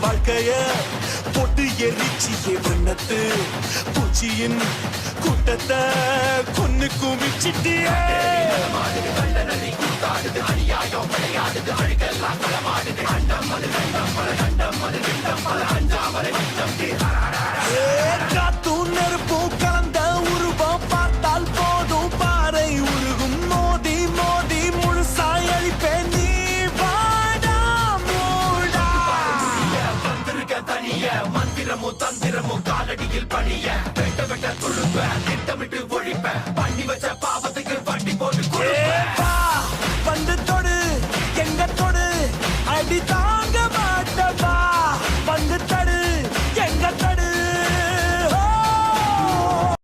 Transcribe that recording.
வாழ்க்கைய பொட்டு எரிச்சியே வண்ணத்து பூச்சியின் கூட்டத்தை கொன்னு குமிச்சிட்டியே காத்தும் நெருப்பும் கலந்த உருவம் பார்த்தால் போதும் பாறை உருகும் மோதி மோதி முழுசாய் அழிப்பேன் நீ வாடா மூடா வந்திருக்க தனிய மந்திரமும் தந்திரமும் காலடியில் பணிய வெட்ட வெட்ட துழுப்ப திட்டமிட்டு ஒழிப்ப பண்ணி வச்ச